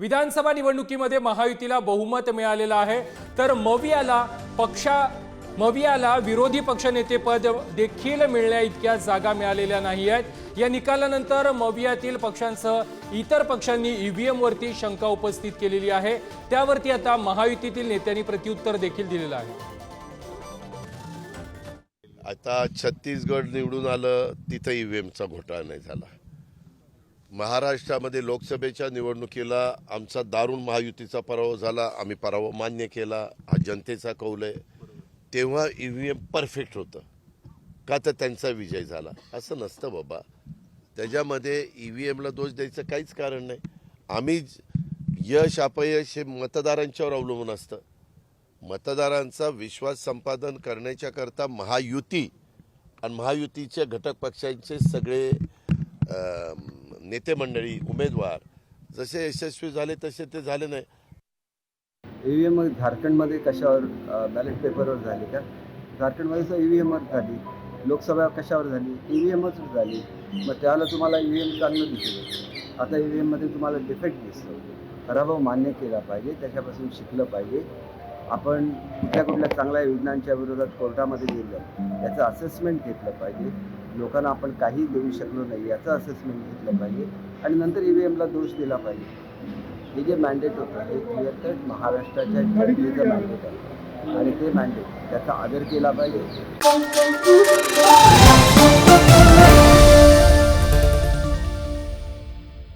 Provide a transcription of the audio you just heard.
विधानसभा निवडणुकीमध्ये महायुतीला बहुमत मिळालेलं आहे, तर मवियाला विरोधी पक्षनेतेपद देखील मिळण्या इतक्या जागा मिळालेल्या नाही आहेत। या निकालानंतर मवियातील पक्षांसह इतर पक्षांनी ईव्हीएम वरती शंका उपस्थित केलेली आहे। त्यावरती आता महायुतीतील नेत्यांनी प्रत्युत्तर देखील दिलेलं आहे। आता छत्तीसगड निवडून आलं, तिथं ईव्हीएमचा घोटाळा नाही झाला। महाराष्ट्रामध्ये लोकसभेच्या निवडणुकीला आमचा दारुण महायुतीचा पराभव झाला, आम्ही पराभव मान्य केला, हा जनतेचा कौल आहे। तेव्हा ईव्हीएम परफेक्ट होतं का, तर त्यांचा विजय झाला असं नसतं बाबा। त्याच्यामध्ये ईव्हीएमला दोष द्यायचं काहीच कारण नाही। आम्ही यश अपयश हे मतदारांच्यावर अवलंबून असतं। मतदारांचा विश्वास संपादन करण्याच्या करता महायुती आणि महायुतीच्या घटक पक्षांचे सगळे नेते मंडळी उमेदवार जसे यशस्वी झाले तसे ते झाले नाही। ईव्हीएम झारखंडमध्ये कशावर बॅलेट पेपरवर झाली का? झारखंडमध्ये ईव्हीएमवर झाली। लोकसभा कशावर झाली? ईव्हीएमच झाली। मग त्याला तुम्हाला ईव्हीएम चांगलं दिसेल। आता ईव्हीएममध्ये तुम्हाला डिफेक्ट दिसतो। पराभव मान्य केला पाहिजे, त्याच्यापासून शिकलं पाहिजे। आपण कुठल्या चांगल्या योजनांच्या विरोधात कोर्टामध्ये गेलं, याचं असेसमेंट घेतलं पाहिजे। लोकांना आपण काही देऊ शकलो नाही याचं असेसमेंट घेतलं पाहिजे आणि नंतर ईव्हीएमला दोष दिला पाहिजे। हे जे मॅन्डेट होतं हे क्लिअर कट महाराष्ट्राच्या जनतेचं मॅन्डेट आहे आणि ते मॅन्डेट त्याचा आदर केला पाहिजे।